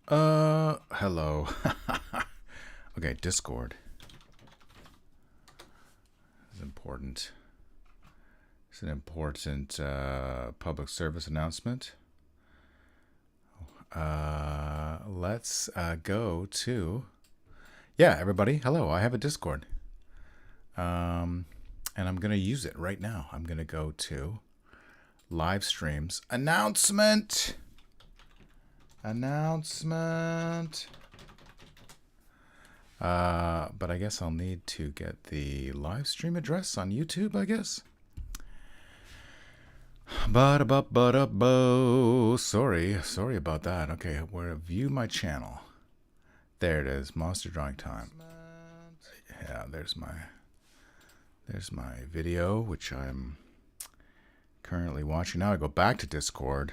Hello. Okay, Discord is important. It's an important public service announcement. Let's go to... Yeah, everybody, hello. I have a Discord. And I'm going to use it right now. I'm going to go to live streams. Announcement! But I guess I'll need to get the live stream address on YouTube, I guess. Sorry about that. Okay, where view my channel. There it is, Monster Drawing Time. Yeah, there's my video, which I'm currently watching. Now I go back to Discord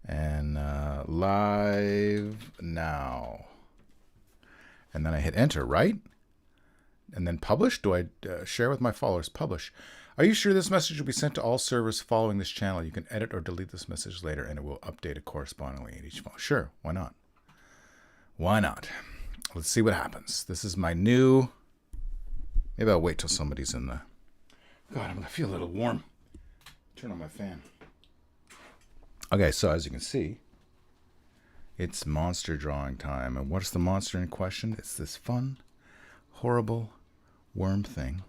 and live now. And then I hit enter, right? And then publish? Do I share with my followers? Publish. Are you sure this message will be sent to all servers following this channel? You can edit or delete this message later and it will update it correspondingly in each phone. Sure, why not? Why not? Let's see what happens. This is my new... Maybe I'll wait till somebody's in the... God, I'm going to feel a little warm. Turn on my fan. Okay, so as you can see, it's monster drawing time. And what's the monster in question? It's this fun, horrible worm thing.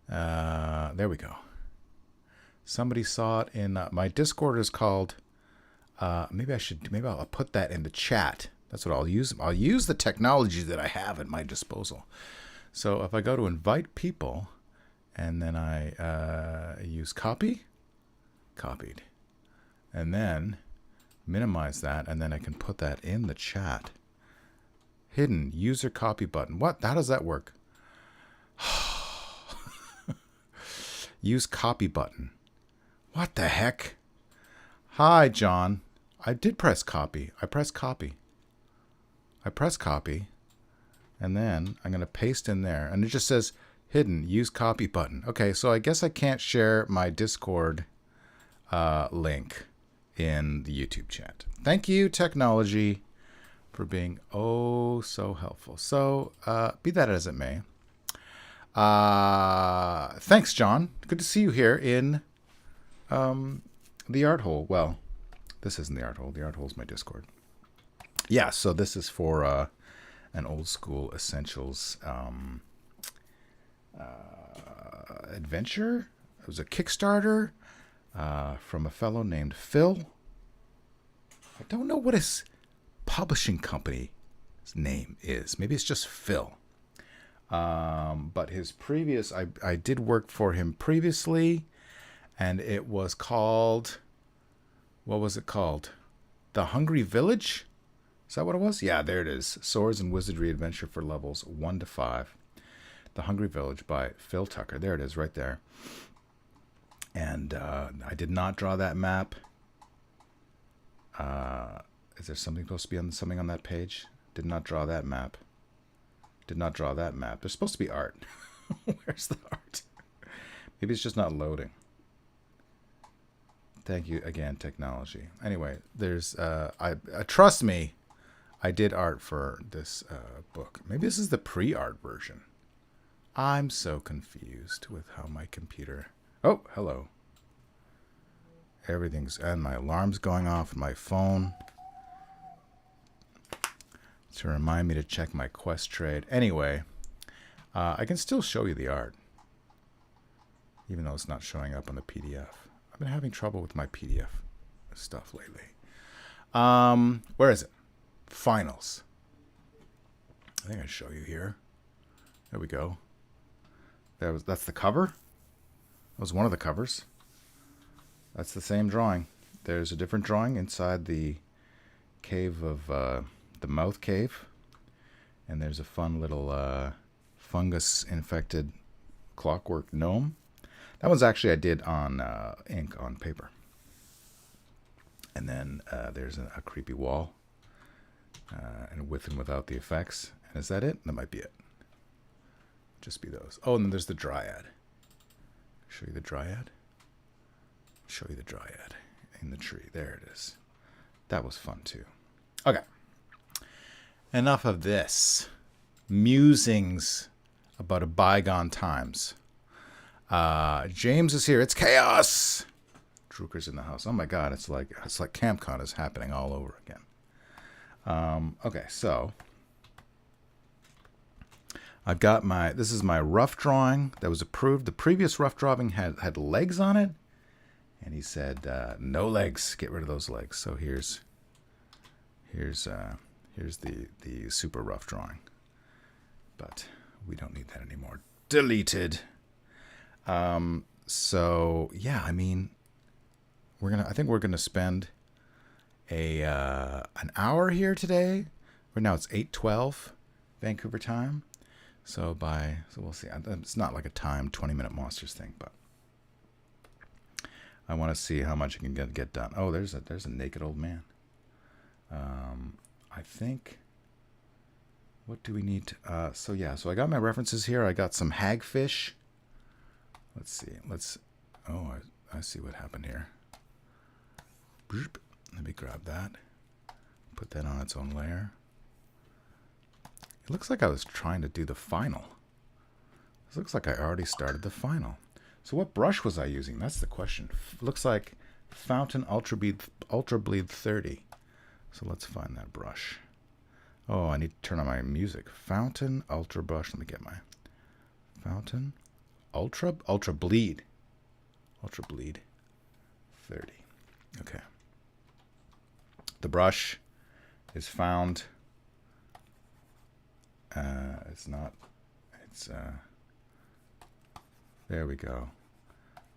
There we go. Somebody saw it in my Discord is called... maybe I'll put that in the chat. That's what I'll use. I'll use the technology that I have at my disposal. So if I go to invite people, and then I use copy, copied, and then minimize that, and then I can put that in the chat. Hidden user copy button. What? How does that work? Use copy button. What the heck? Hi, John. I did press copy. I press copy. And then I'm going to paste in there. And it just says hidden, use copy button. Okay, so I guess I can't share my Discord link in the YouTube chat. Thank you, technology, for being oh so helpful. So be that as it may. Thanks, John. Good to see you here in the art hole. Well, this isn't the art hole. The art hole is my Discord. Yeah, so this is for an old school essentials adventure. It was a Kickstarter from a fellow named Phil. I don't know what his publishing company's name is. Maybe it's just Phil. But his previous, I did work for him previously, and it was called, what was it called? The Hungry Village? Is that what it was? Yeah, there it is. Swords and Wizardry Adventure for levels 1 to 5. The Hungry Village by Phil Tucker. There it is, right there. And I did not draw that map. Is there something supposed to be on something on that page? Did not draw that map. Did not draw that map. There's supposed to be art. Where's the art? Maybe it's just not loading. Thank you again, technology. Anyway, there's trust me, I did art for this book. Maybe this is the pre-art version. I'm so confused with how my computer... Oh, hello. Everything's... And my alarm's going off, my phone. To remind me to check my quest trade. Anyway, I can still show you the art. Even though it's not showing up on the PDF. I've been having trouble with my PDF stuff lately. Where is it? Finals. I think I show you here. There we go. That's the cover. That was one of the covers. That's the same drawing. There's a different drawing inside the cave of the mouth cave, and there's a fun little fungus-infected clockwork gnome. That one's actually I did on ink on paper. And then there's a creepy wall, and with and without the effects. And is that it? That might be it. Just be those. Oh, and then there's the dryad. Show you the dryad. Show you the dryad in the tree. There it is. That was fun too. Okay. Enough of this. Musings about a bygone times. James is here. It's chaos. Druker's in the house. Oh my God! It's like CampCon is happening all over again. Okay, so I've got this is my rough drawing that was approved. The previous rough drawing had legs on it, and he said no legs. Get rid of those legs. So here's the super rough drawing, but we don't need that anymore. Deleted. So yeah, I mean, I think we're gonna spend an hour here today. Right now it's 8:12 Vancouver time. So we'll see. It's not like a timed 20-minute Monsters thing, but I want to see how much I can get done. Oh, there's a naked old man. I think. What do we need to, so I got my references here. I got some hagfish. Let's see. I see what happened here. Let me grab that. Put that on its own layer. It looks like I was trying to do the final. This looks like I already started the final. So what brush was I using? That's the question. Looks like Fountain Ultra Bleed 30. So let's find that brush. Oh, I need to turn on my music. Fountain Ultra Brush. Let me get my Fountain Ultra Bleed 30. Okay. The brush is found. There we go.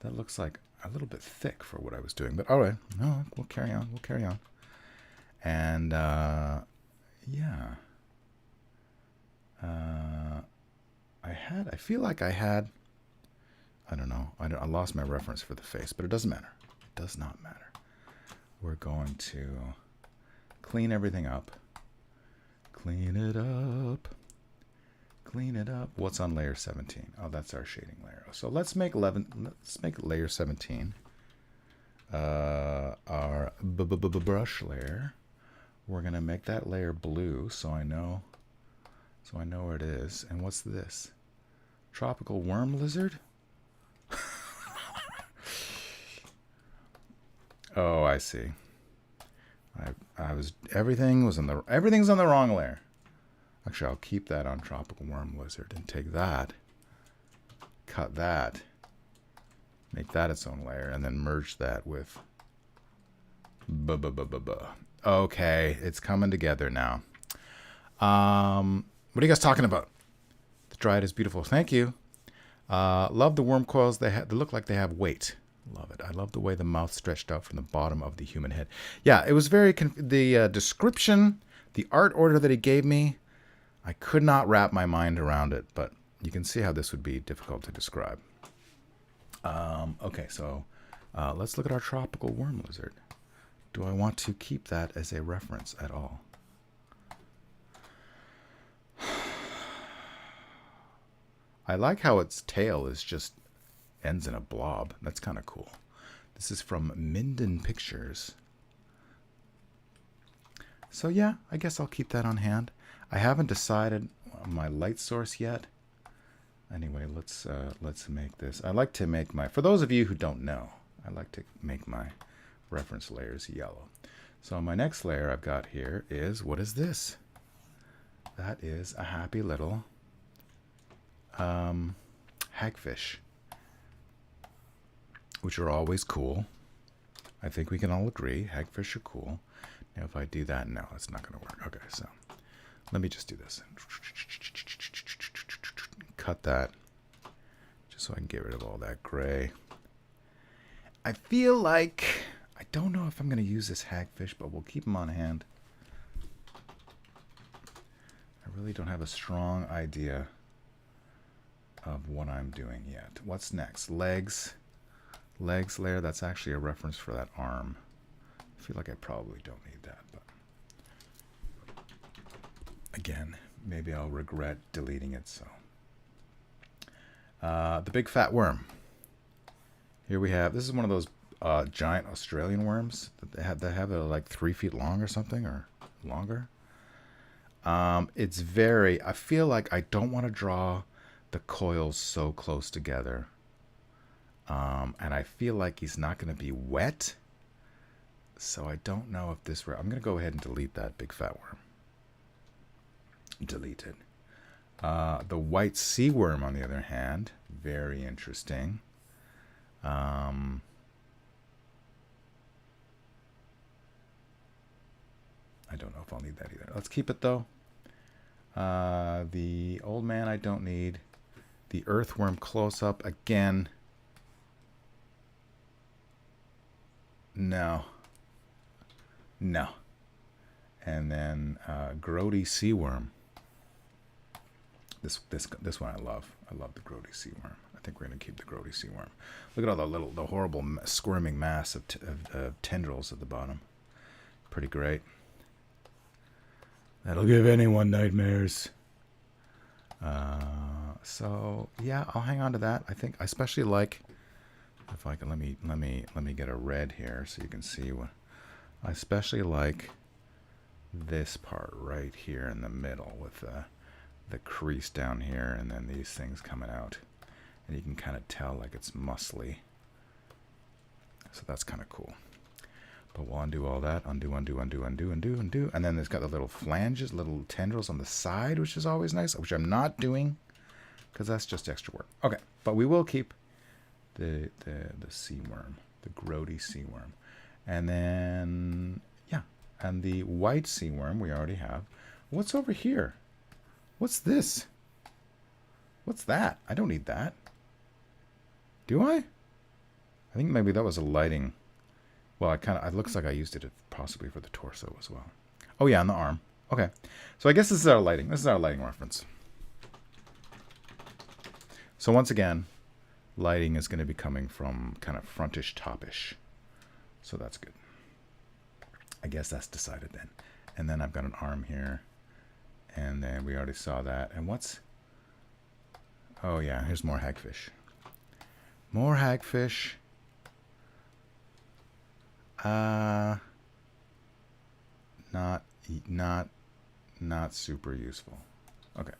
That looks like a little bit thick for what I was doing, but all right. No, we'll carry on. And yeah. I feel like I had, I don't know. I lost my reference for the face, but it doesn't matter. It does not matter. We're going to clean everything up. Clean it up. What's on layer 17? Oh, that's our shading layer. So let's make layer 17 our brush layer. We're gonna make that layer blue, so I know where it is. And what's this? Tropical worm lizard? Oh, I see. Everything's on the wrong layer. Actually, I'll keep that on tropical worm lizard and take that, cut that, make that its own layer, and then merge that with Okay, it's coming together now. What are you guys talking about? The dryad is beautiful. Thank you. Love the worm coils. They look like they have weight. Love it. I love the way the mouth stretched out from the bottom of the human head. Yeah, it was very the description, the art order that he gave me, I could not wrap my mind around it, but you can see how this would be difficult to describe. Okay, so let's look at our tropical worm lizard. Do I want to keep that as a reference at all? I like how its tail ends in a blob. That's kind of cool. This is from Minden Pictures. So yeah, I guess I'll keep that on hand. I haven't decided on my light source yet. Anyway, let's make this. I like to make for those of you who don't know, I like to make my reference layers yellow. So my next layer I've got here is, what is this? That is a happy little hagfish, which are always cool. I think we can all agree hagfish are cool. Now if I do that, no, it's not going to work. Okay, so let me just do this. Cut that, just so I can get rid of all that gray. I feel like, I don't know if I'm going to use this hagfish, but we'll keep him on hand. I really don't have a strong idea of what I'm doing yet. What's next? Legs layer. That's actually a reference for that arm. I feel like I probably don't need that, but again, maybe I'll regret deleting it. So the big fat worm. Here we have, this is one of those giant Australian worms that they have that are like 3 feet long or something, or longer. It's very, I feel like I don't want to draw the coils so close together. And I feel like he's not going to be wet. So I don't know if this, I'm going to go ahead and delete that big fat worm. Delete it. The white sea worm, on the other hand, very interesting. I don't know if I'll need that either. Let's keep it though. The old man I don't need. The earthworm close up again. No. No. And then grody sea worm. This one I love. I love the grody sea worm. I think we're gonna keep the grody sea worm. Look at all the horrible squirming mass of tendrils at the bottom. Pretty great. That'll give anyone nightmares. So yeah, I'll hang on to that. I think I especially like, if I can, let me get a red here so you can see what I especially like. This part right here in the middle with the crease down here, and then these things coming out, and you can kind of tell like it's muscly. So that's kind of cool. But we'll undo all that. Undo, undo, undo, undo, undo, undo. And then there's got the little flanges, little tendrils on the side, which is always nice, which I'm not doing because that's just extra work. Okay, but we will keep the sea worm, the grody sea worm. And then, yeah, and the white sea worm we already have. What's over here? What's this? What's that? I don't need that. Do I? I think maybe that was a lighting. Well, it looks like I used it possibly for the torso as well. Oh yeah, on the arm. Okay. So I guess this is our lighting. This is our lighting reference. So once again, lighting is going to be coming from kind of frontish, topish. So that's good. I guess that's decided then. And then I've got an arm here. And then we already saw that. And what's... Oh yeah, here's more hagfish. More hagfish. Not super useful. Okay.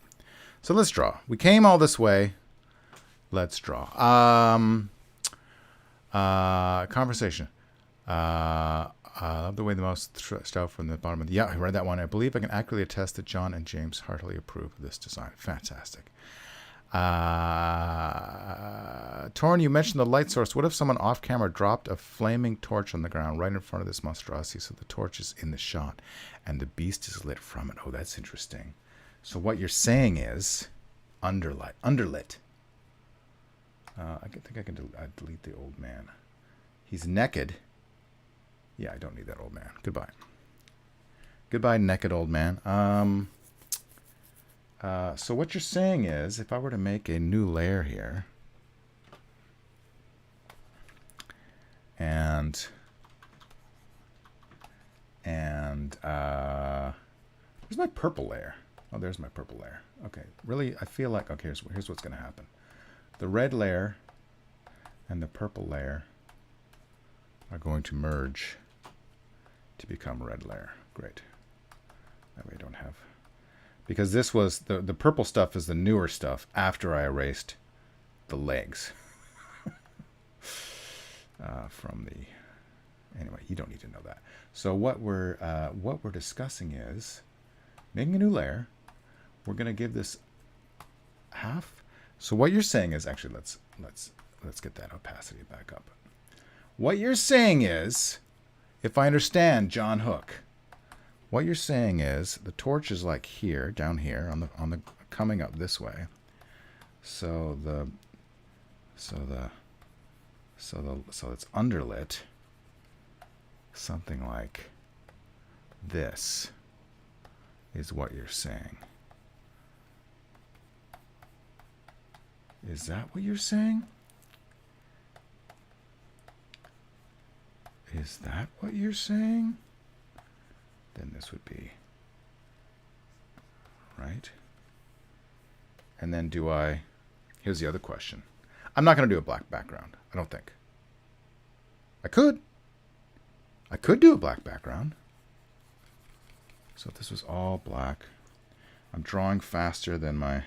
So let's draw. We came all this way. Let's draw. Conversation. I love the way the mouse stretched out from the bottom of the... Yeah, I read that one. I believe I can accurately attest that John and James heartily approve of this design. Fantastic. Torn, you mentioned the light source. What if someone off camera dropped a flaming torch on the ground right in front of this monstrosity so the torch is in the shot and the beast is lit from it? Oh, that's interesting. So what you're saying is underlit. I think I can delete the old man. He's naked. Yeah, I don't need that old man. Goodbye. Goodbye, naked old man. So what you're saying is, if I were to make a new layer here, and where's my purple layer? Oh, there's my purple layer. Okay, really, I feel like, okay, here's what's going to happen. The red layer and the purple layer are going to merge to become red layer. Great. That way I don't have... Because this was, the purple stuff is the newer stuff after I erased the legs. From the... Anyway, you don't need to know that. So what we're discussing is making a new layer. We're going to give this half. So what you're saying is, actually, let's get that opacity back up. What you're saying is, if I understand John Hook, what you're saying is the torch is like here, down here, on the coming up this way. So it's underlit. Something like this is what you're saying. Is that what you're saying? Is that what you're saying? Then this would be right. And then do I... Here's the other question. I'm not going to do a black background, I don't think. I could do a black background. So if this was all black, I'm drawing faster than my...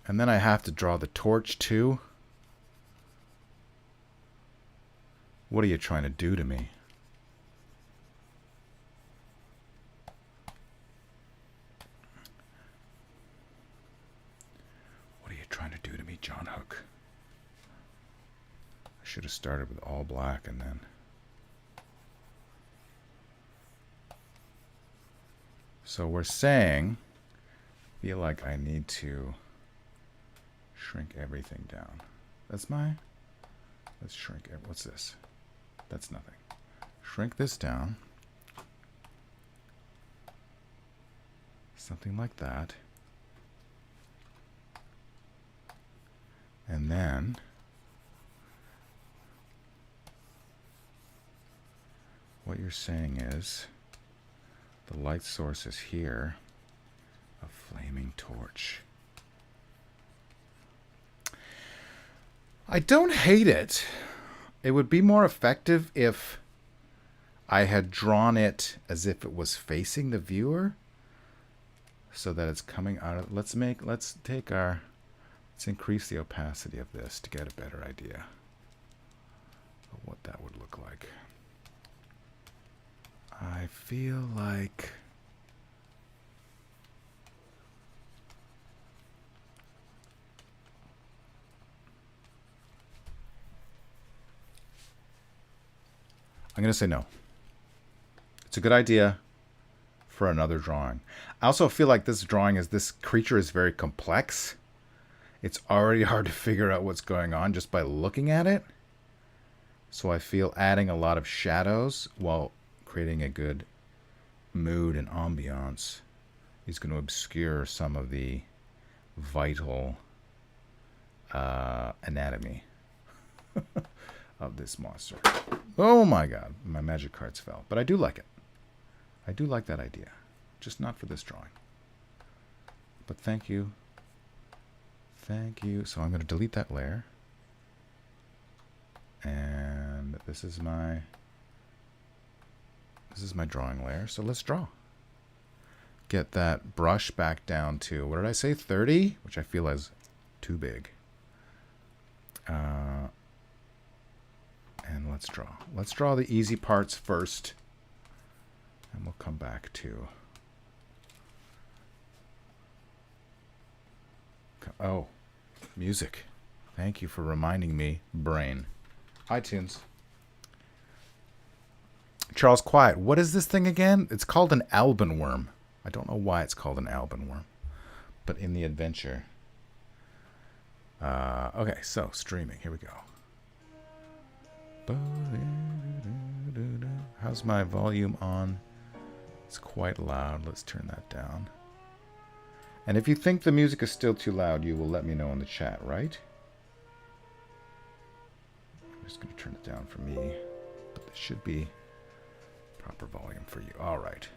And then I have to draw the torch too. What are you trying to do to me? What are you trying to do to me, John Hook? I should have started with all black and then... So we're saying, I feel like I need to shrink everything down. That's my... Let's shrink it. What's this? That's nothing. Shrink this down. Something like that. And then what you're saying is the light source is here, a flaming torch. I don't hate it. It would be more effective if I had drawn it as if it was facing the viewer, so that it's coming out of... Let's increase the opacity of this to get a better idea of what that would look like. I feel like... I'm going to say no. It's a good idea for another drawing. I also feel like this creature is very complex. It's already hard to figure out what's going on just by looking at it. So I feel adding a lot of shadows while creating a good mood and ambiance is going to obscure some of the vital anatomy of this monster. Oh my god, my magic cards fell. But I do like it. I do like that idea. Just not for this drawing. But thank you. Thank you. So I'm going to delete that layer. And this is my drawing layer. So let's draw. Get that brush back down to, what did I say, 30? Which I feel is too big. And let's draw. Let's draw the easy parts first. And we'll come back to... Oh, music. Thank you for reminding me, brain. iTunes. Charles Quiet. What is this thing again? It's called an Alban worm. I don't know why it's called an Alban worm. But in the adventure. Okay, so streaming. Here we go. How's my volume on? It's quite loud. Let's turn that down. And if you think the music is still too loud, you will let me know in the chat, right? I'm just going to turn it down for me. But this should be proper volume for you. All right.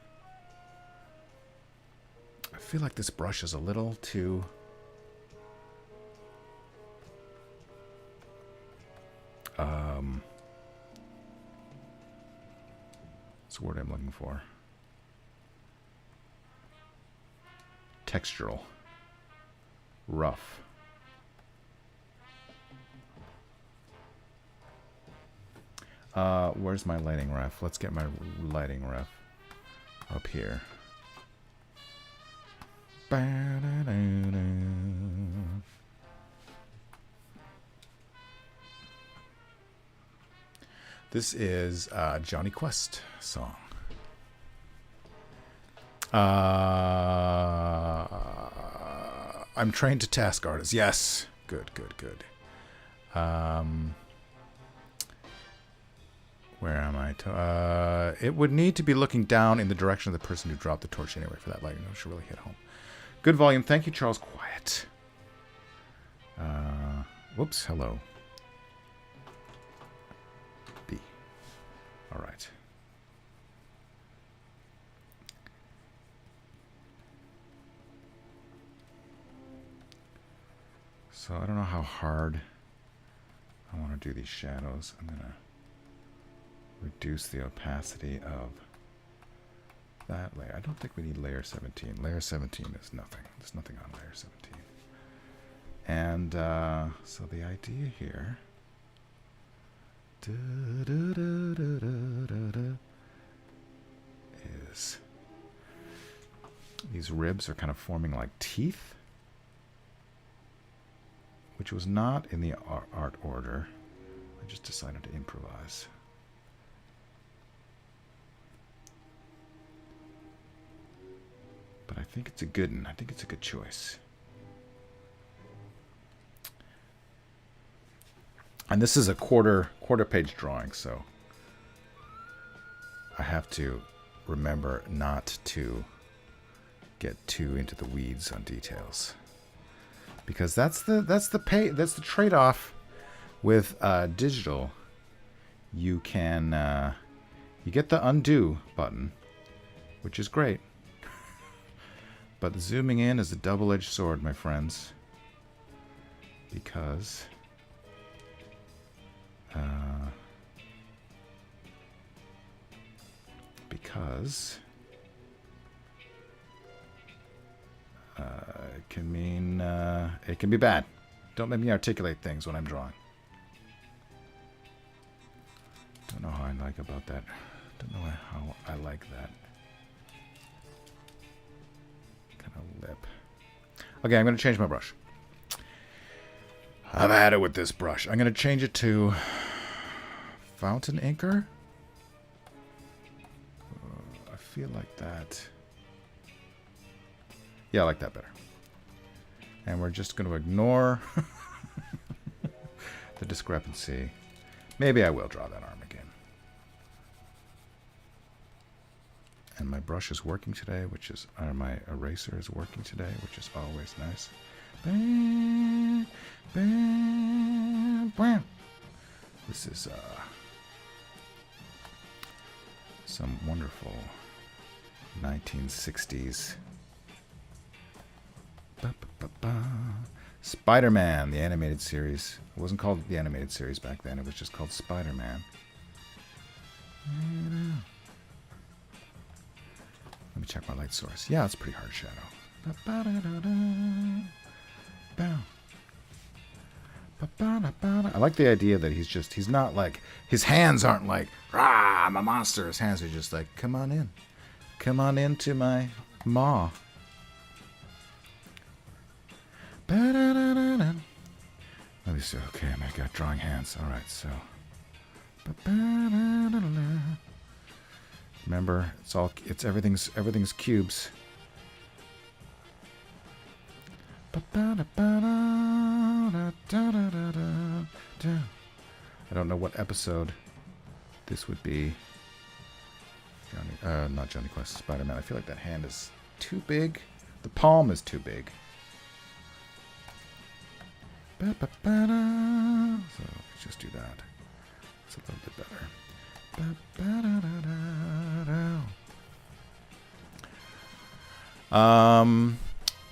I feel like this brush is a little too... what's the word I'm looking for? Textural. Rough. Where's my lighting ref? Let's get my lighting ref up here. This is a Johnny Quest song. I'm trained to task artist. Yes. Good, good, good. Where am I? It would need to be looking down in the direction of the person who dropped the torch anyway for that lighting. It should really hit home. Good volume. Thank you, Charles Quiet. Whoops. Hello. B. All right. So I don't know how hard I want to do these shadows. I'm going to reduce the opacity of that layer. I don't think we need layer 17. Layer 17 is nothing. There's nothing on layer 17. And so the idea here is these ribs are kind of forming like teeth, which was not in the art order. I just decided to improvise. But I think it's a good one. I think it's a good choice. And this is a quarter page drawing, so I have to remember not to get too into the weeds on details, because that's the trade-off with digital. You can you get the undo button, which is great, but zooming in is a double-edged sword, my friends, because it can mean it can be bad. Don't make me articulate things when I'm drawing. Don't know how I like about that. Don't know how I like that kind of lip. Okay, I'm going to change my brush. I've had it with this brush. I'm going to change it to Fountain Inker. I feel like that. Yeah, I like that better. And we're just going to ignore the discrepancy. Maybe I will draw that arm again. And my brush is working today, which is, my eraser is working today, which is always nice. Bam, bam, bam. This is some wonderful 1960s Spider-Man, the animated series. It wasn't called the animated series back then. It was just called Spider-Man. Let me check my light source. Yeah, it's a pretty hard shadow. I like the idea that he's not like, his hands aren't like, rah, I'm a monster. His hands are just like, come on in. Come on into my maw. Let me see. Okay, I got drawing hands. All right, so. Remember, everything's cubes. I don't know what episode this would be. Not Johnny Quest, Spider-Man. I feel like that hand is too big. The palm is too big. So let's just do that. It's a little bit better.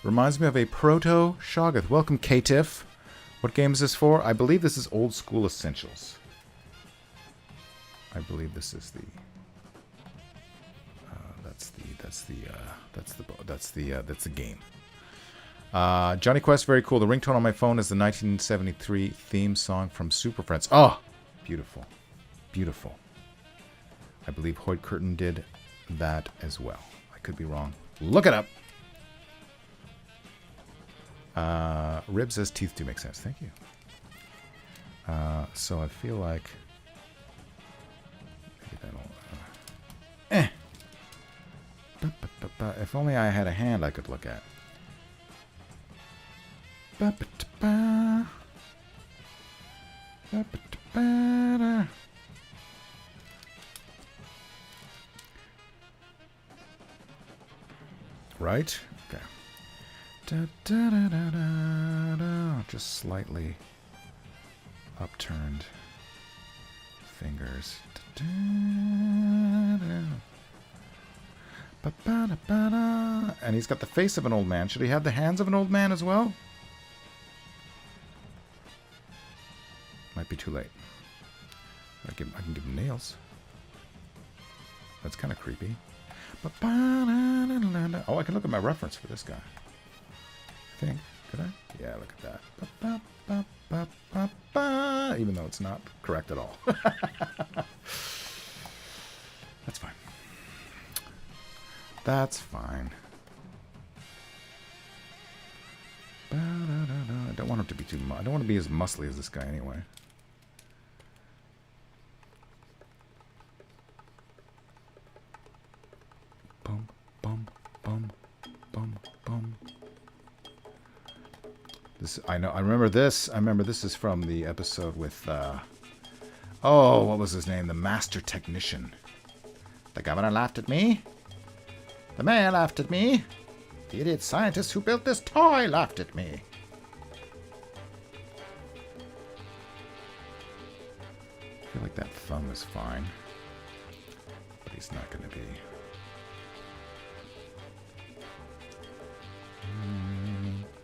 Reminds me of a proto Shoggoth. Welcome, K-Tiff. What game is this for? I believe this is Old School Essentials. I believe this is the. That's the game. Johnny Quest, very cool. The ringtone on my phone is the 1973 theme song from Super Friends. Oh, beautiful, beautiful. I believe Hoyt Curtin did that as well. I could be wrong. Look it up. Rib says teeth do make sense. Thank you. So I feel like maybe that'll. If only I had a hand I could look at. Right? Okay. Just slightly upturned fingers. And he's got the face of an old man. Should he have the hands of an old man as well? Might be too late. I can give him nails. That's kind of creepy. Oh, I can look at my reference for this guy. I think. Could I? Yeah, look at that. Even though it's not correct at all. That's fine. That's fine. I don't want him to be too I don't want to be as muscly as this guy anyway. Bum, bum, bum, bum, bum. This I know. I remember this. I remember this is from the episode with oh, what was his name? The Master Technician. The governor laughed at me. The mayor laughed at me. The idiot scientist who built this toy laughed at me. I feel like that thumb is fine. But he's not going to be.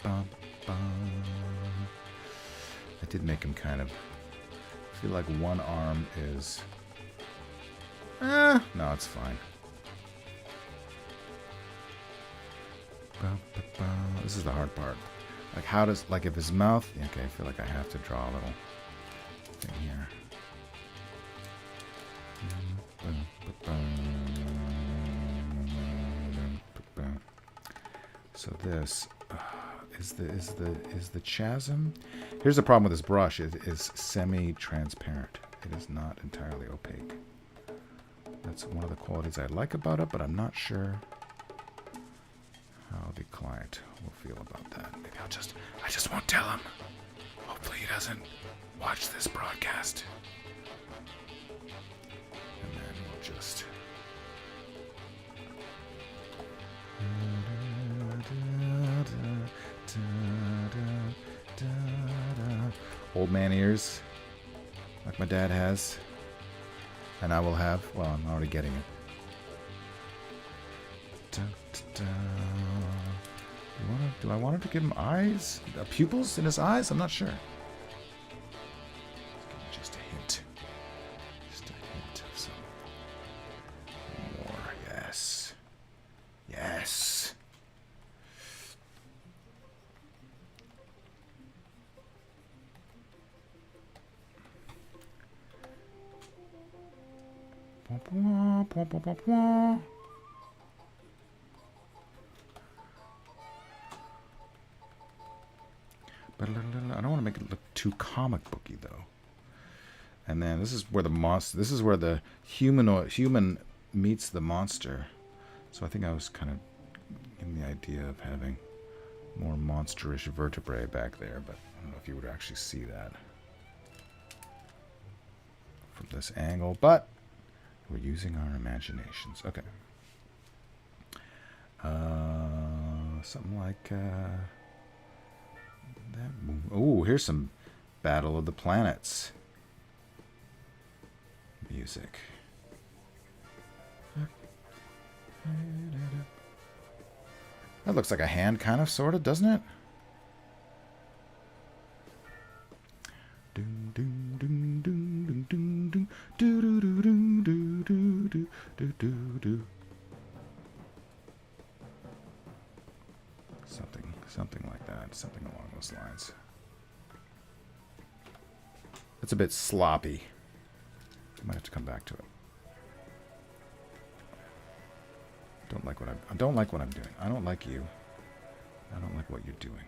I did make him kind of. I feel like one arm is. No, it's fine. This is the hard part. Like, how does, like, if his mouth. Okay, I feel like I have to draw a little thing here. So this is the chasm. Here's the problem with this brush. It is semi-transparent. It is not entirely opaque. That's one of the qualities I like about it, but I'm not sure how the client will feel about that. Maybe I just won't tell him. Hopefully he doesn't watch this broadcast. And then we'll just. Old man ears, like my dad has. And I will have. Well, I'm already getting it. Do I want him to give him eyes? Pupils in his eyes? I'm not sure. Just a hint. Just a hint of some more. Yes. Yes. I don't want to make it look too comic booky though. And then this is where the monster. This is where the human meets the monster. So I think I was kind of in the idea of having more monsterish vertebrae back there, but I don't know if you would actually see that from this angle. But we're using our imaginations. Okay. Something like that. Oh, here's some Battle of the Planets music. That looks like a hand, kind of, sort of, doesn't it? Something like that. Something along those lines. It's a bit sloppy. I might have to come back to it. I don't like what I'm doing. I don't like you. I don't like what you're doing.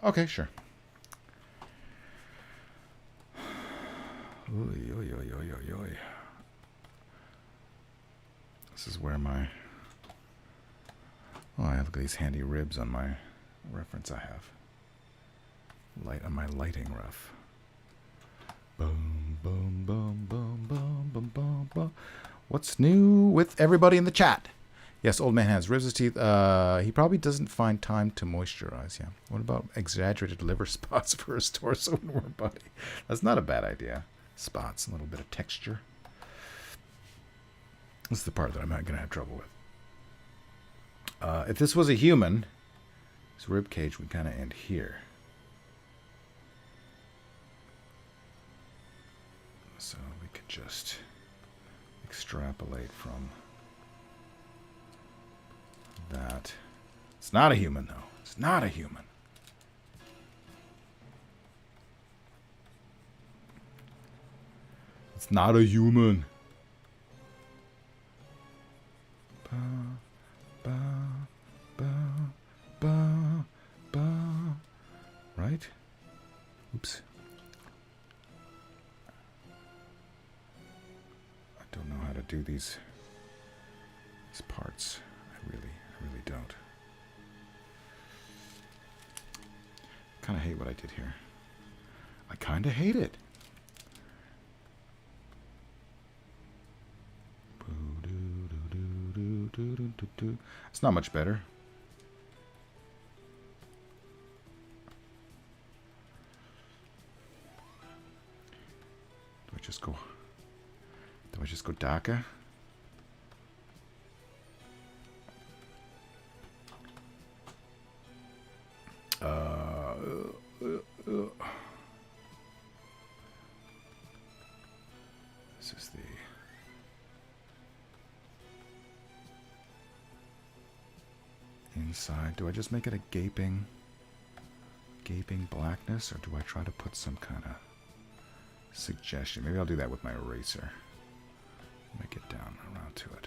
Okay, sure. Oy, oy, oy, oy, oy, oy. This is where my... Oh, I have these handy ribs on my reference I have. Light on my lighting rough. Boom, boom, boom, boom, boom, boom, boom, boom. What's new with everybody in the chat? Yes, old man has ribs in his teeth. He probably doesn't find time to moisturize. Yeah. What about exaggerated liver spots for his torso and warm body? That's not a bad idea. Spots, a little bit of texture. This is the part that I'm not going to have trouble with. If this was a human, his rib cage would kind of end here. So we could just extrapolate from that. It's not a human, though. It's not a human. It's not a human. Ba, ba, ba, ba, ba. Right? Oops. I don't know how to do these parts. I really don't. Kind of hate what I did here. I kind of hate it. It's not much better. Do I just go DACA? This is the inside. Do I just make it a gaping blackness, or do I try to put some kind of suggestion? Maybe I'll do that with my eraser. Make it down around to it.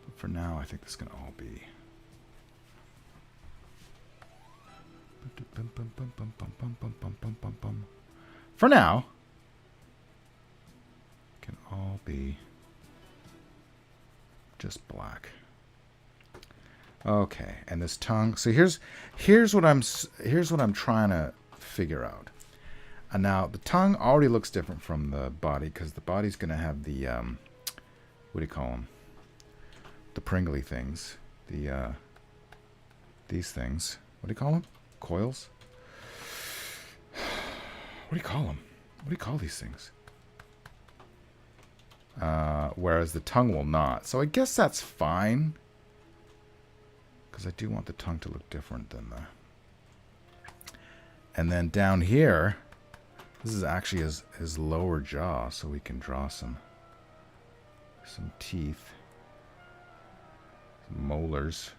But for now, I think this can all be. For now, can all be just black. Okay, and this tongue. So here's what I'm trying to figure out. And now the tongue already looks different from the body because the body's going to have the what do you call them? The pringly things. The these things. What do you call them? Coils. What do you call them? What do you call these things? Whereas the tongue will not. So I guess that's fine. Because I do want the tongue to look different than the... And then down here, this is actually his lower jaw, so we can draw some teeth. Some molars.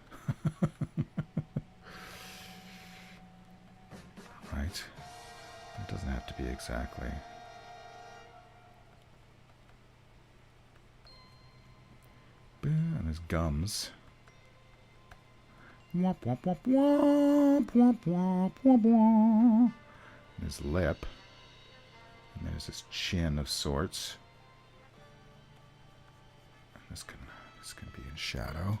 Right. It doesn't have to be exactly... And his gums. Womp womp womp womp womp womp womp womp. And his lip. And there's his chin of sorts. And this can be in shadow.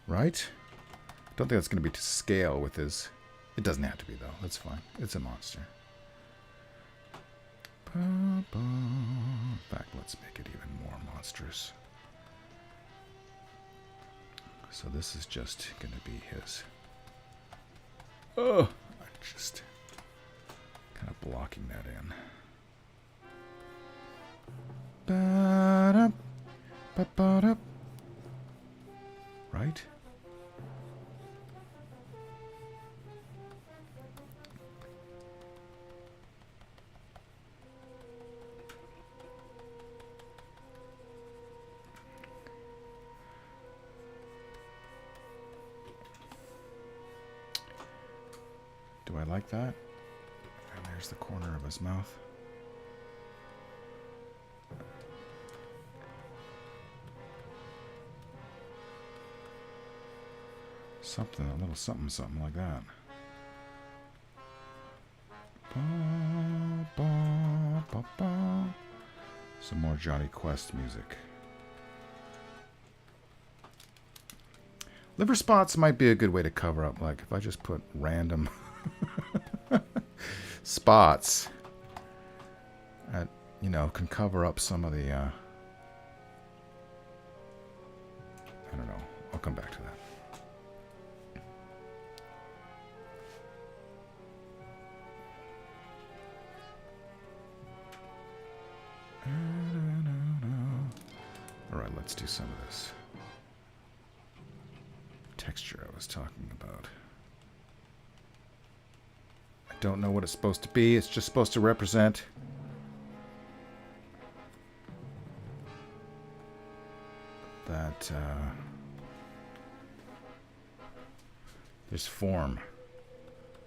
Right? Don't think that's going to be to scale with his... It doesn't have to be, though. That's fine. It's a monster. In fact, let's make it even more monstrous. So this is just going to be his... Oh! I'm just kind of blocking that in. Ba-da, ba-ba-da. Right? Do I like that? And there's the corner of his mouth. Something, a little something like that. Ba, ba, ba, ba. Some more Johnny Quest music. Liver spots might be a good way to cover up, like if I just put random spots at, you know, can cover up some of the I don't know. I'll come back to that. Alright, let's do some of this texture I was talking about. I don't know what it's supposed to be. It's just supposed to represent that there's form.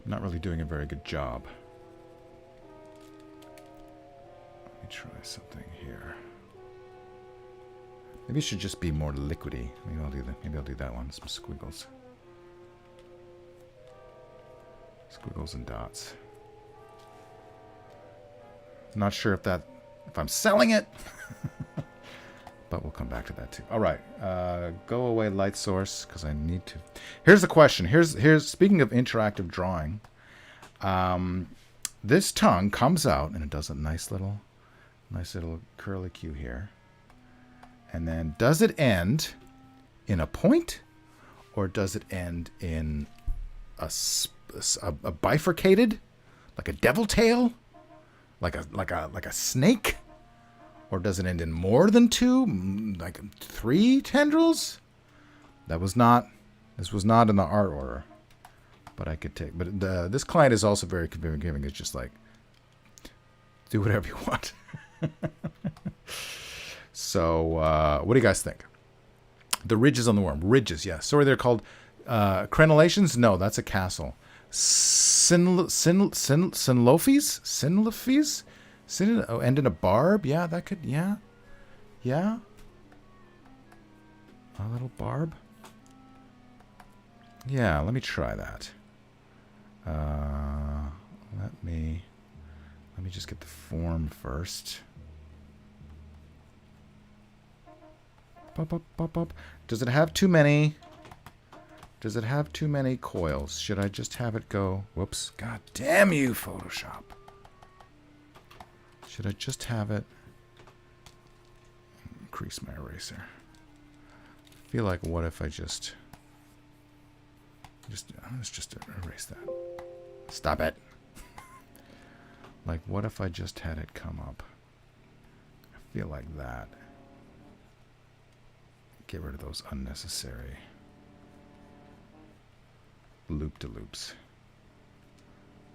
I'm not really doing a very good job. Let me try something here. Maybe it should just be more liquidy. Maybe I'll do that. Maybe I'll do that one. Some squiggles. Squiggles and dots. Not sure if I'm selling it. But we'll come back to that too. All right. Go away light source because I need to. Here's the question. Here's speaking of interactive drawing. This tongue comes out and it does a nice little curly Q here. And then does it end in a point or does it end in a bifurcated, like a devil tail, like a snake? Or does it end in more than 2, like 3 tendrils? This was not in the art order, but I could take. But this client is also very forgiving. It's just like, do whatever you want. So, what do you guys think? The ridges on the worm. Ridges, yes. Sorry, they're called crenellations? No, that's a castle. Synlophes? End in a barb? Yeah, that could, yeah. Yeah. A little barb? Yeah, let me try that. Let me just get the form first. Pop, pop, pop, pop. Does it have too many? Does it have too many coils? Should I just have it go? Whoops. God damn you, Photoshop. Should I just have it? Increase my eraser. I feel like what if I let's just erase that. Stop it. Like what if I just had it come up? I feel like that. Get rid of those unnecessary loop-de-loops.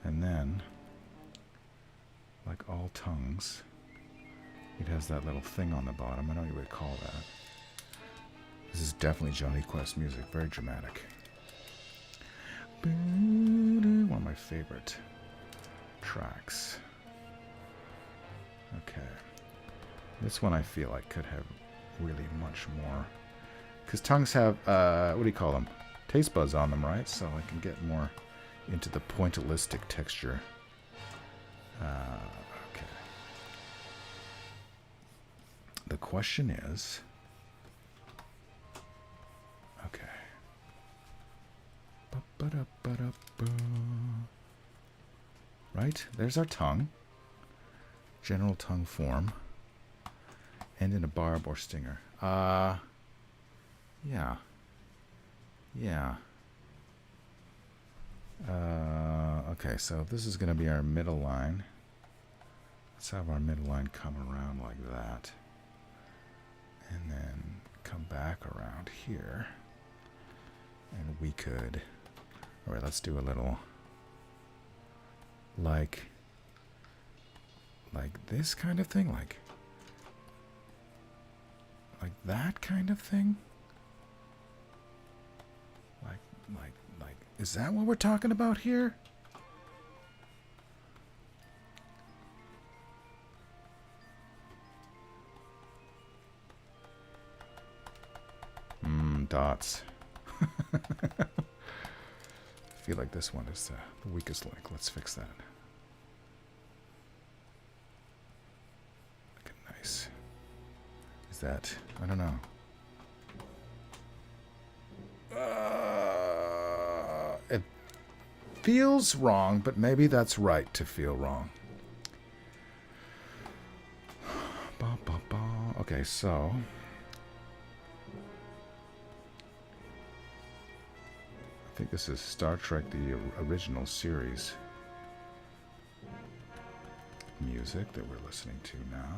And then, like all tongues, it has that little thing on the bottom. I don't know what you would call that. This is definitely Johnny Quest music. Very dramatic. One of my favorite tracks. Okay. This one I feel like could have really much more. Because tongues have, what do you call them? Taste buds on them, right? So I can get more into the pointillistic texture. Okay. The question is... Okay. Right? There's our tongue. General tongue form. End in a barb or stinger. Yeah. Yeah. Okay, so this is going to be our middle line. Let's have our middle line come around like that. And then come back around here. And we could... Alright, let's do a little... Like this kind of thing? Like that kind of thing? Like, is that what we're talking about here? Dots. I feel like this one is the weakest link. Let's fix that. Look at nice. Is that... I don't know. It feels wrong, but maybe that's right to feel wrong. Okay, so... I think this is Star Trek, the original series music that we're listening to now.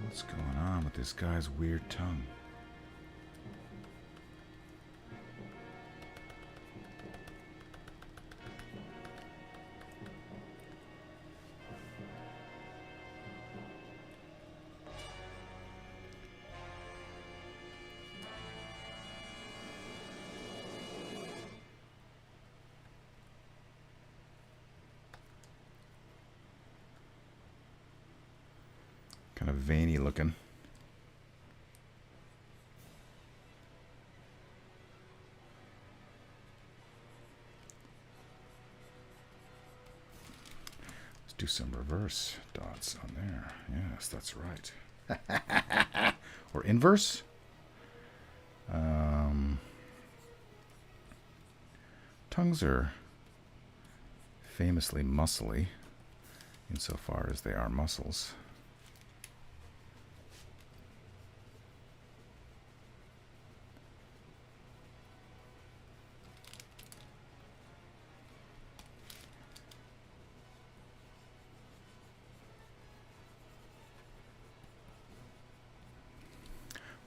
What's going on with this guy's weird tongue? Kind of veiny looking. Let's do some reverse dots on there. Yes, that's right. Or inverse. Tongues are famously muscly insofar as they are muscles.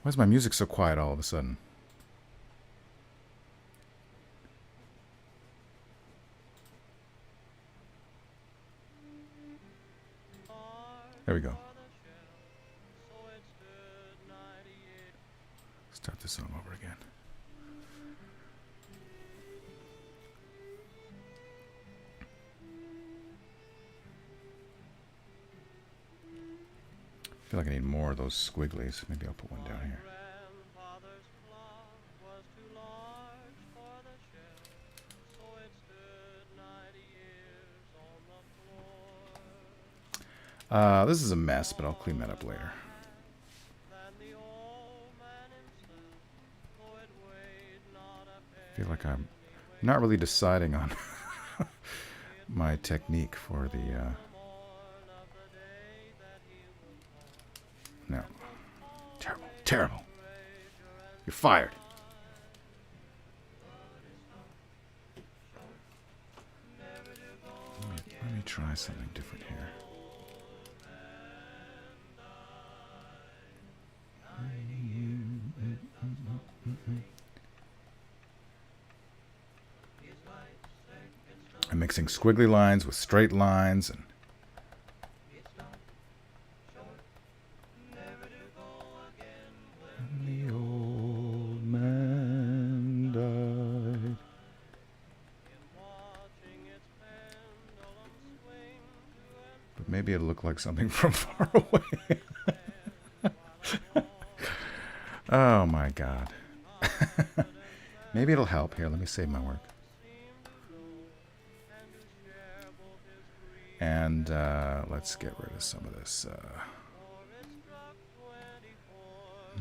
Why is my music so quiet all of a sudden? There we go. Start this song over again. I feel like I need more of those squigglies. Maybe I'll put one down here. This is a mess, but I'll clean that up later. I feel like I'm not really deciding on my technique for the... No. Terrible. Terrible. You're fired. Let me try something different here. I'm mixing squiggly lines with straight lines and the old man died. But maybe it'll look like something from far away. Oh my God. Maybe it'll help. Here, let me save my work. And let's get rid of some of this. I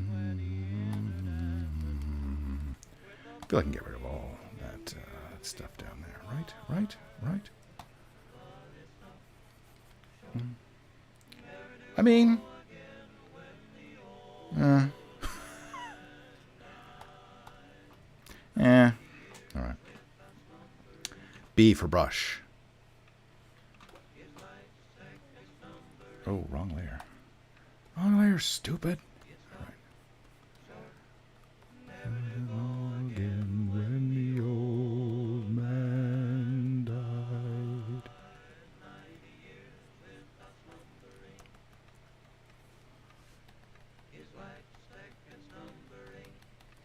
feel I can get rid of all that stuff down there. Right? I mean... Alright. B for brush. Oh, wrong layer. Wrong layer, stupid. Right. Again when the old man died.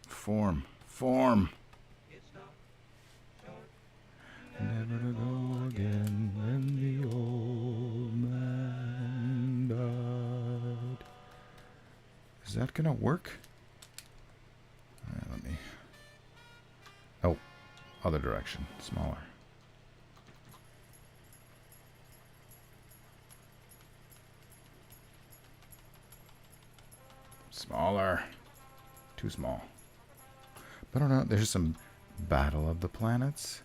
Form. Never to go again when the old man died. Is that gonna work? Let me... Oh, other direction. Smaller. Smaller. Too small. But I don't know. There's some Battle of the Planets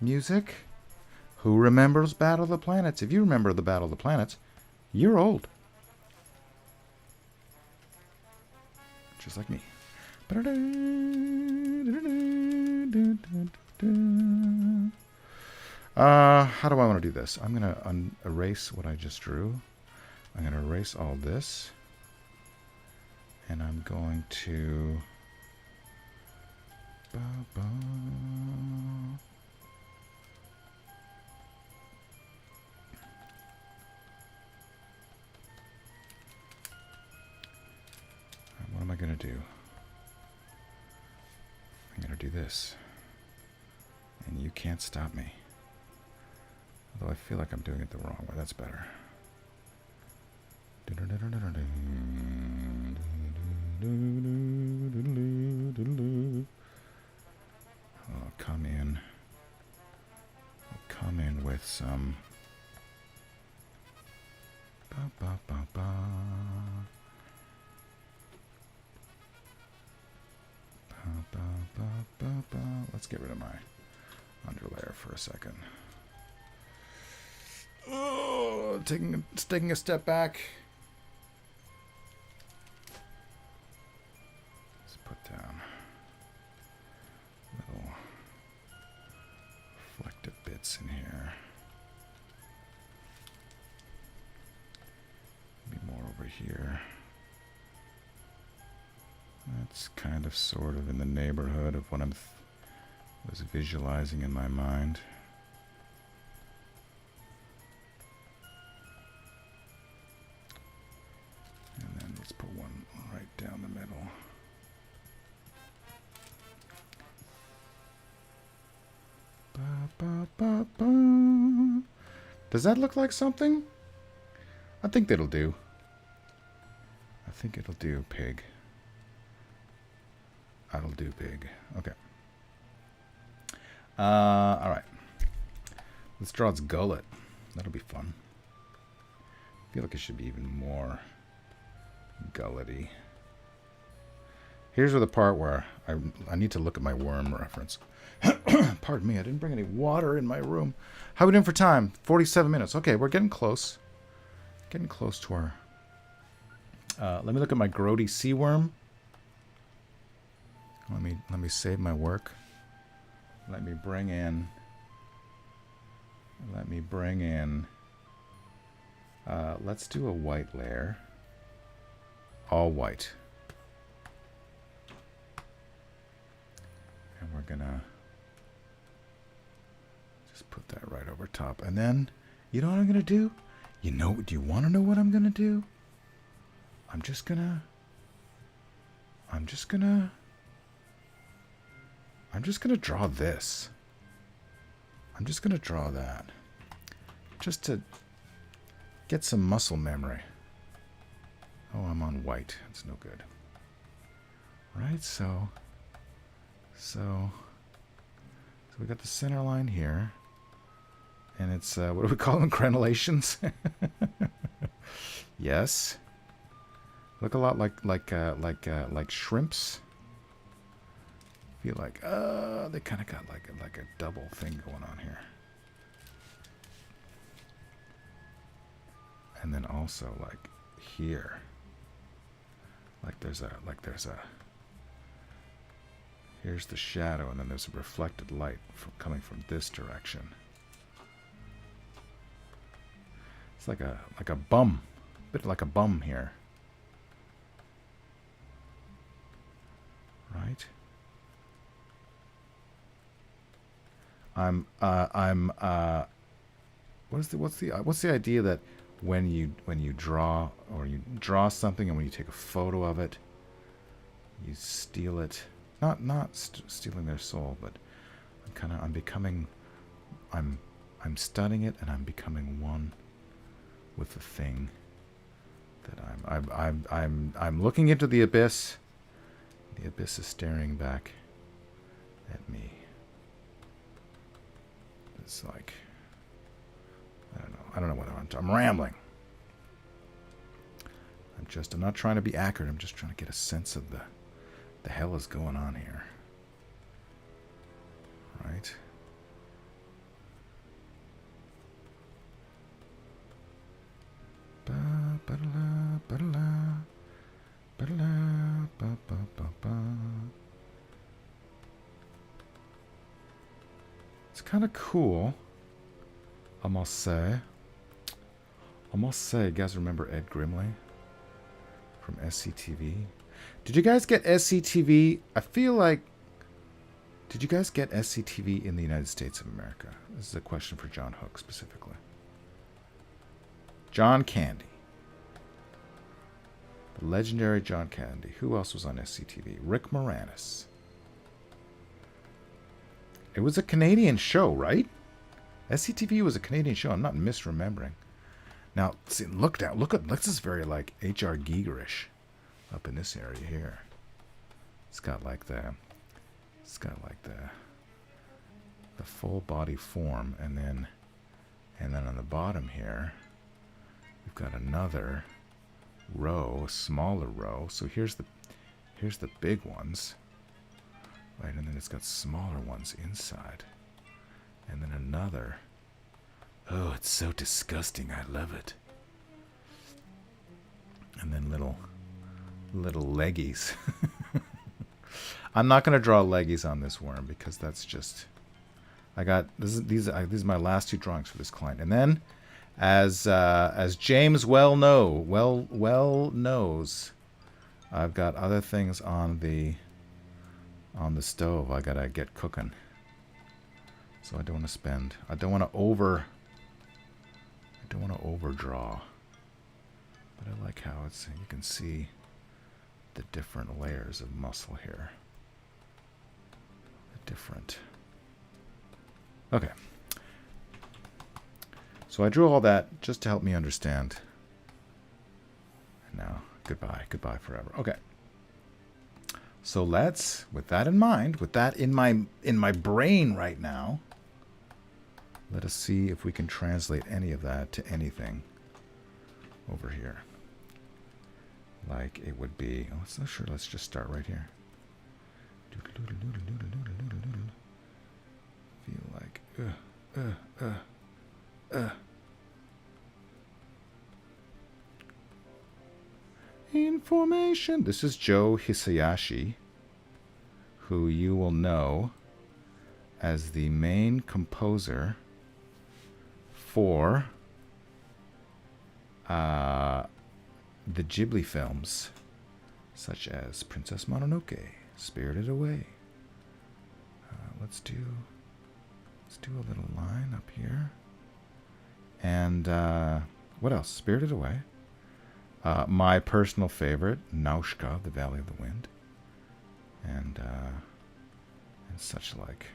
music. Who remembers Battle of the Planets? If you remember the Battle of the Planets, you're old. Just like me. How do I want to do this? I'm going to erase what I just drew. I'm going to erase all this. And I'm going to... What am I going to do? I'm going to do this. And you can't stop me. Although I feel like I'm doing it the wrong way. That's better. I'll come in. I'll come in with some... Ba, ba, ba, ba. Let's get rid of my underlayer for a second. Oh, taking a step back. Let's put down little reflective bits in here. Maybe more over here. That's kind of sort of in the neighborhood of what I was visualizing in my mind. And then let's put one right down the middle. Ba, ba, ba, ba. Does that look like something? I think that'll do. I think it'll do, pig. That'll do, pig. Okay. All right. Let's draw its gullet. That'll be fun. I feel like it should be even more gullety. Here's where the part where I need to look at my worm reference. Pardon me, I didn't bring any water in my room. How are we doing for time? 47 minutes. Okay, we're getting close. Getting close to our... let me look at my grody sea worm. Let me save my work. Let me bring in. Let's do a white layer. All white. And we're gonna just put that right over top. And then, you know what I'm gonna do? Do you want to know what I'm gonna do? I'm just gonna draw this. I'm just gonna draw that. Just to get some muscle memory. Oh, I'm on white. It's no good. Right, so we got the center line here. And it's, what do we call them? Crenellations? Yes. Look a lot like shrimps. Feel like they kind of got like a double thing going on here. And then also like here. Here's the shadow, and then there's a reflected light coming from this direction. It's like a bum, a bit like a bum here, right? What's the idea that when you draw something and when you take a photo of it, you steal it. Not stealing their soul, but I'm studying it, and I'm becoming one with the thing that I'm looking into the abyss. The abyss is staring back at me. It's like, I don't know whether I'm rambling. I'm not trying to be accurate. I'm just trying to get a sense of the hell is going on here. Right? It's kind of cool, I must say. You guys remember Ed Grimley from SCTV? Did you guys get SCTV? I feel like... Did you guys get SCTV in the United States of America? This is a question for John Hook specifically. John Candy. The legendary John Candy. Who else was on SCTV? Rick Moranis. It was a Canadian show, right? SCTV was a Canadian show. I'm not misremembering. Now, see, look down. Look at this. Is very like H.R. Giegerish up in this area here. It's got like the full body form, and then on the bottom here, we've got another row, a smaller row. So here's the big ones, right? And then it's got smaller ones inside, and then another. Oh, it's so disgusting. I love it. And then little leggies. I'm not going to draw leggies on this worm because that's just... These are my last two drawings for this client. And then, as James well knows, I've got other things on the stove. I gotta get cooking. So I don't want to I don't want to overdraw. But I like how you can see the different layers of muscle here. Okay. So I drew all that just to help me understand. And now, goodbye forever. Okay. So let's, with that in mind, with that in my brain right now, let us see if we can translate any of that to anything over here. Like it would be, let's just start right here. Feel like information. This is Joe Hisayashi, who you will know as the main composer for the Ghibli films, such as Princess Mononoke, Spirited Away. Let's do a little line up here. And what else? Spirited Away. My personal favorite, Naushka, The Valley of the Wind. And such like.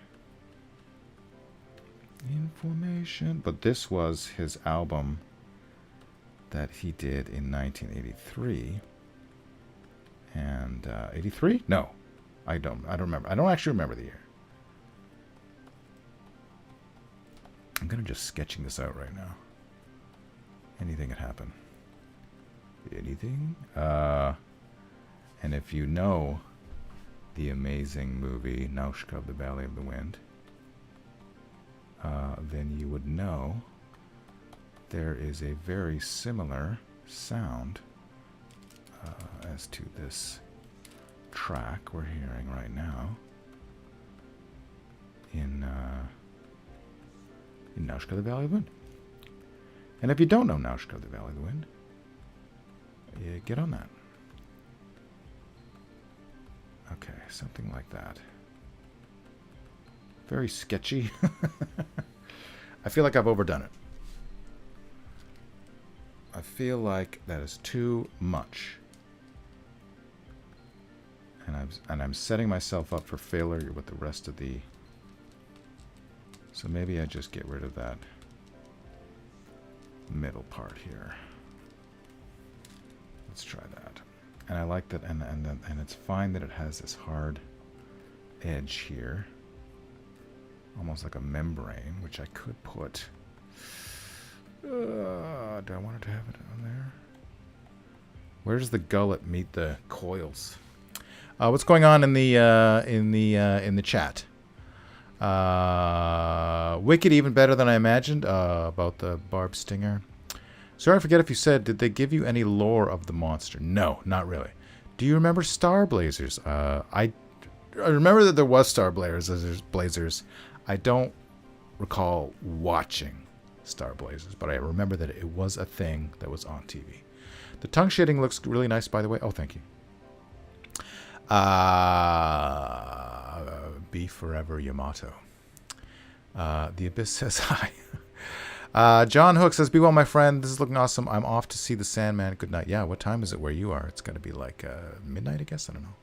Information. But this was his album that he did in 1983. And 83? No. I don't remember. I don't actually remember the year. I'm kind of just sketching this out right now. Anything could happen. Anything? And if you know the amazing movie Naushka, The Valley of the Wind, then you would know there is a very similar sound as to this track we're hearing right now in Naushka, The Valley of the Wind. And if you don't know Naushka, The Valley of the Wind, yeah, get on that. Okay, something like that. Very sketchy. I feel like I've overdone it. I feel like that is too much. And I'm setting myself up for failure with the rest of the... So maybe I just get rid of that middle part here. Let's try that. And I like that, and it's fine that it has this hard edge here. Almost like a membrane, which I could put... do I want it to have it on there? Where does the gullet meet the coils? What's going on in the chat? Wicked even better than I imagined about the barb stinger. Sorry, I forget if you said, did they give you any lore of the monster? No, not really. Do you remember Star Blazers? I remember that there was Star Blazers. I don't recall watching Star Blazers, but I remember that it was a thing that was on TV. The tongue shading looks really nice, by the way. Oh, thank you. Be forever Yamato. The Abyss says hi. John Hook says, be well, my friend. This is looking awesome. I'm off to see the Sandman. Good night. Yeah, what time is it where you are? It's got to be like midnight, I guess. I don't know.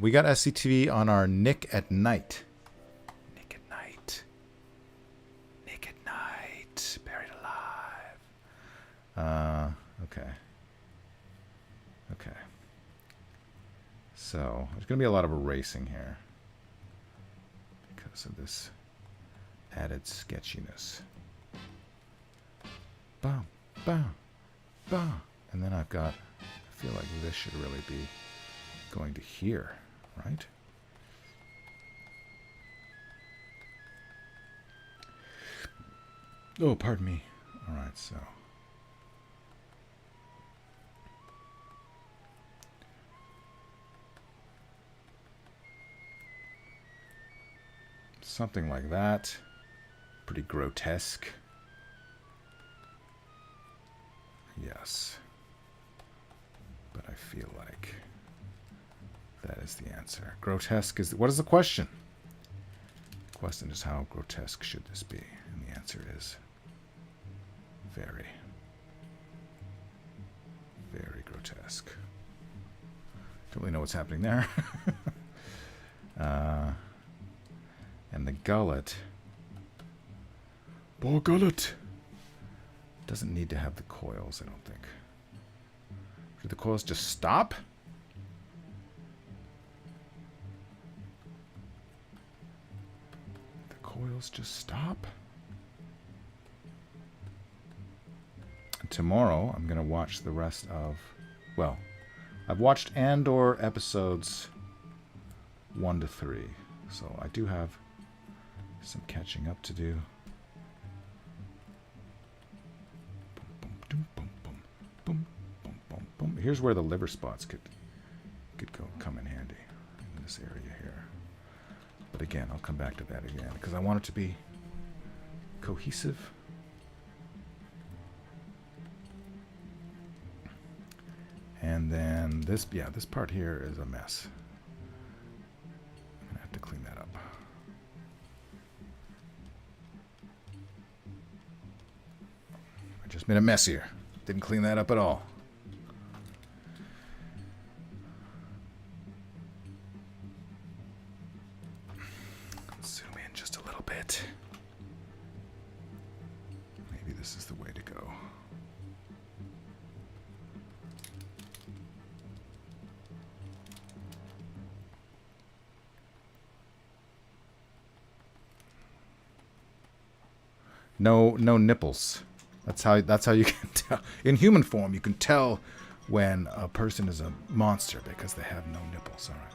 We got SCTV on our Nick at Night. Nick at Night. Nick at Night. Buried alive. Okay. Okay. So, there's going to be a lot of erasing here. Because of this added sketchiness. Bam, bam, bam. And then I've got, I feel like this should really be going to here, right? Oh, pardon me. All right, so. Something like that. Pretty grotesque. Yes. But I feel like that is the answer. Grotesque is... What is the question? The question is, how grotesque should this be? And the answer is very, very grotesque. Don't really know what's happening there. And the gullet... Ball gullet! Doesn't need to have the coils, I don't think. Do the coils just stop? The coils just stop? And tomorrow, I'm going to watch the rest of... Well, I've watched Andor episodes 1 to 3. So I do have some catching up to do. Here's where the liver spots could come in handy in this area here. But again, I'll come back to that again because I want it to be cohesive. And then this, yeah, this part here is a mess. I'm gonna have to clean that up. I just made a mess here. Didn't clean that up at all. Zoom in just a little bit. Maybe this is the way to go. No nipples. That's how you can tell. In human form, you can tell when a person is a monster because they have no nipples. All right.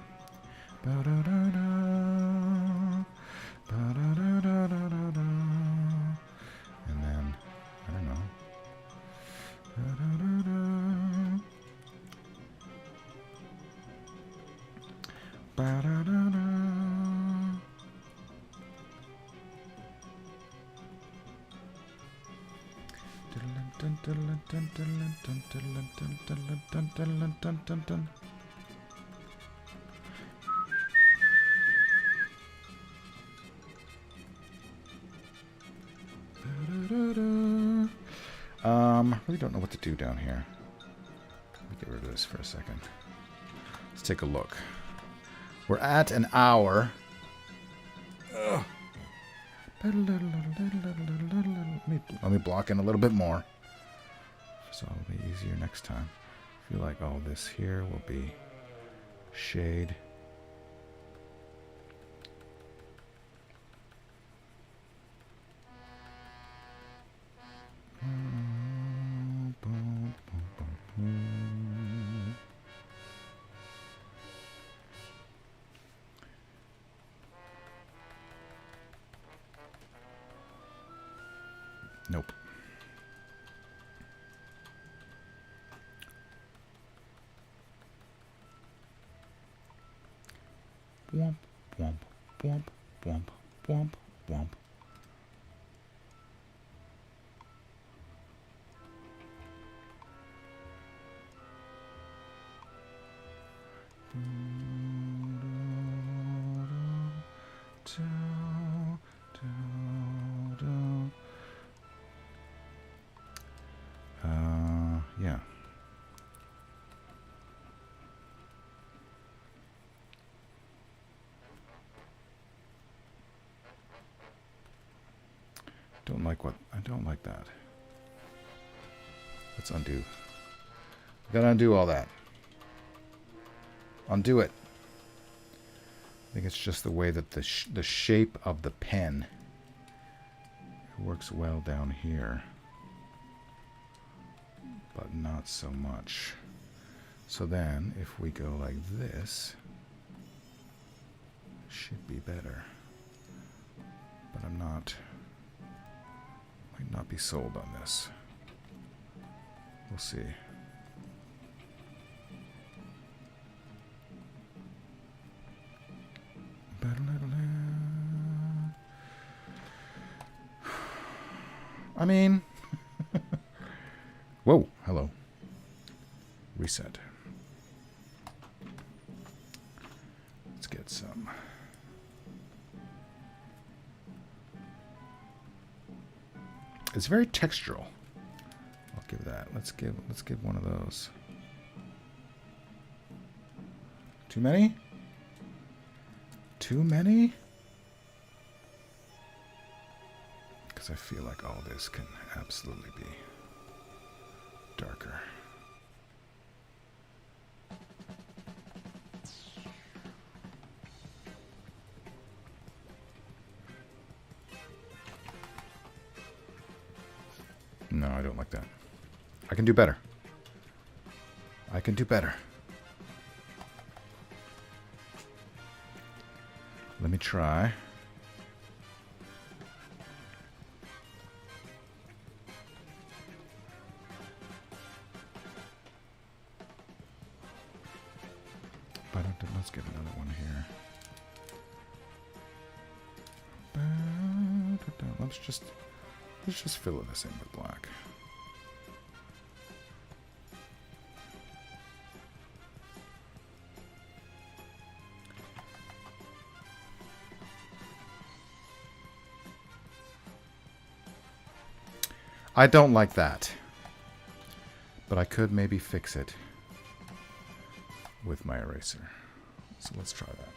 And then, I don't know. I really don't know what to do down here. Let me get rid of this for a second. Let's take a look. We're at an hour. Ugh. Let me block in a little bit more. So it'll be easier next time. I feel like, oh, this here will be shade. Nope. Womp, womp, womp, womp, womp, womp. Yeah. I don't like that. Let's undo. Gotta undo all that. Undo it. I think it's just the way that the shape of the pen works well down here, but not so much. So then, if we go like this, it should be better. But might not be sold on this. We'll see. I mean, whoa, hello. Reset. Let's get some. It's very textural. I'll give that. Let's give one of those. Too many? Too many? Because I feel like all this can absolutely be darker. No, I don't like that. I can do better. I can do better. Let me try. But let's get another one here. Let's just fill this in with black. I don't like that, but I could maybe fix it with my eraser. So let's try that.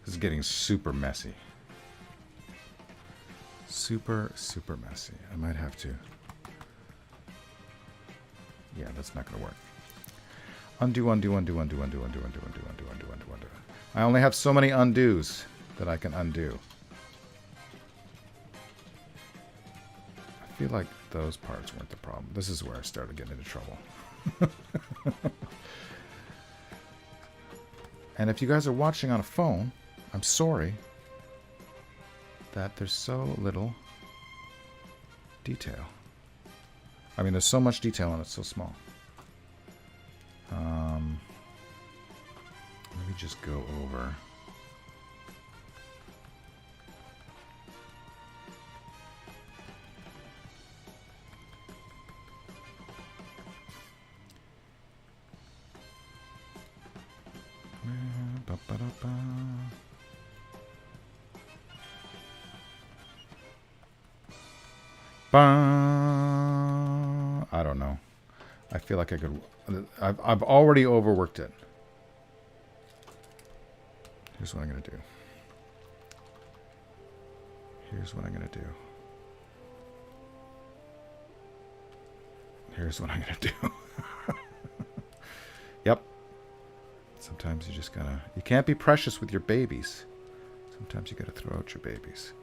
This is getting super messy. Super, super messy. I might have to. Yeah, that's not going to work. Undo, undo, undo, undo, undo, undo, undo, undo, undo, undo, undo, undo. I only have so many undos that I can undo. I feel like those parts weren't the problem. This is where I started getting into trouble. And if you guys are watching on a phone, I'm sorry that there's so little detail. I mean, there's so much detail and it's so small. Let me just go over. I don't know. I feel like I could. I've already overworked it. Here's what I'm gonna do. Here's what I'm gonna do. Here's what I'm gonna do. Yep. Sometimes you just gotta. You can't be precious with your babies. Sometimes you gotta throw out your babies.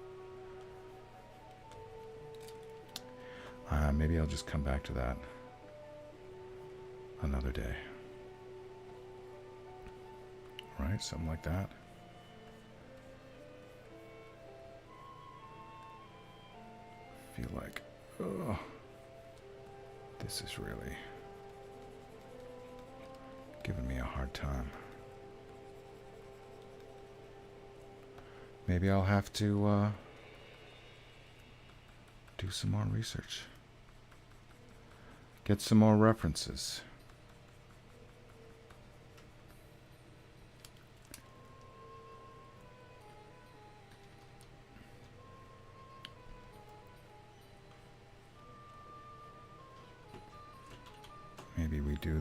Maybe I'll just come back to that another day. Right? Something like that. I feel like, oh, this is really giving me a hard time. Maybe I'll have to do some more research. Get some more references. Maybe we do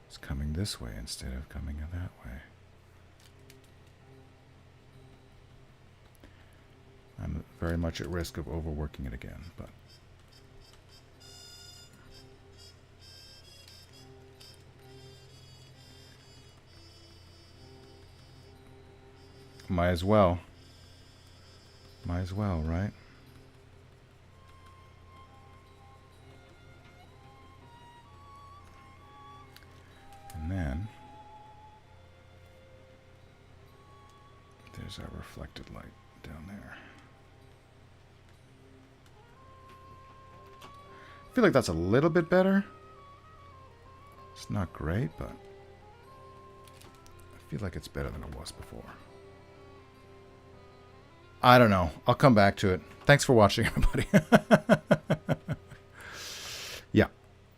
it's coming this way instead of coming that way. I'm very much at risk of overworking it again, but might as well. Might as well, right? And then there's our reflected light down there. I feel like that's a little bit better. It's not great, but I feel like it's better than it was before. I don't know. I'll come back to it. Thanks for watching, everybody. Yeah,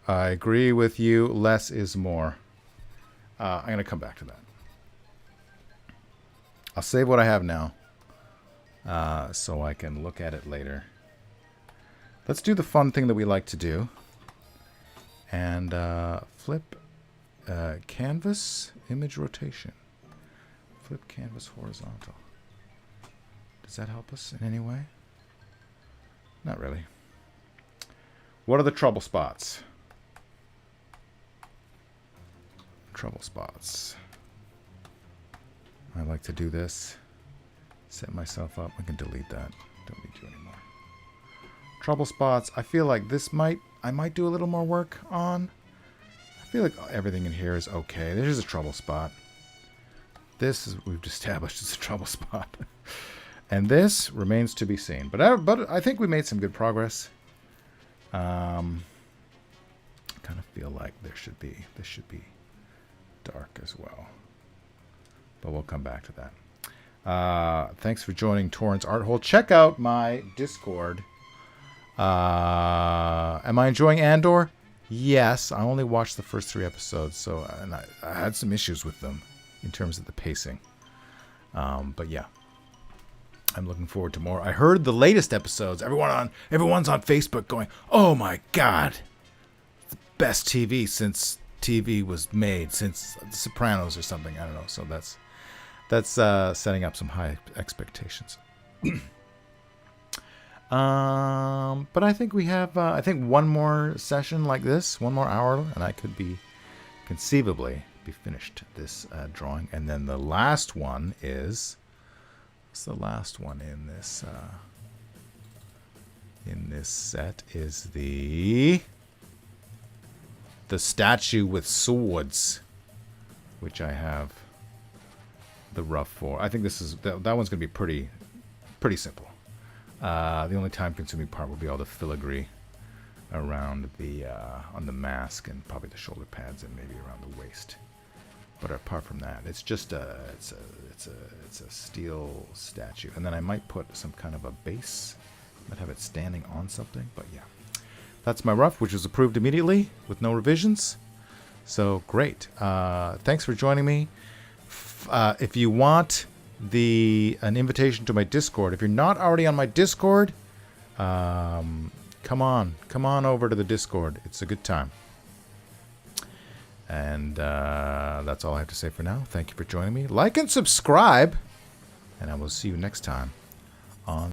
I agree with you. Less is more. I'm going to come back to that. I'll save what I have now so I can look at it later. Let's do the fun thing that we like to do. And flip canvas image rotation. Flip canvas horizontal. Does that help us in any way? Not really. What are the trouble spots? Trouble spots. I like to do this. Set myself up. I can delete that. Don't need to anymore. Trouble spots. I feel like I might do a little more work on. I feel like everything in here is okay. There's a trouble spot. This is, we've established, it's a trouble spot. And this remains to be seen. But I think we made some good progress. Kind of feel like this should be dark as well. But we'll come back to that. Thanks for joining Torrance Art Hole. Check out my Discord. Am I enjoying Andor? Yes. I only watched the first 3 episodes, and I had some issues with them in terms of the pacing. But yeah. I'm looking forward to more. I heard the latest episodes. Everyone's on Facebook going, "Oh my god, it's the best TV since TV was made, since The Sopranos or something." I don't know. So that's setting up some high expectations. But I think we have one more session like this, one more hour, and I could conceivably be finished this drawing. And then the last one is. What's the last one in this set is the statue with swords, which I have the rough for. I think this is that one's gonna be pretty simple. The only time-consuming part will be all the filigree around on the mask and probably the shoulder pads and maybe around the waist. But apart from that, it's just it's a steel statue, and then I might put some kind of a base. Might have it standing on something, but yeah, that's my rough, which was approved immediately with no revisions. So great. Thanks for joining me. If you want an invitation to my Discord, if you're not already on my Discord, come on over to the Discord. It's a good time. And that's all I have to say for now. Thank you for joining me. Like and subscribe. And I will see you next time on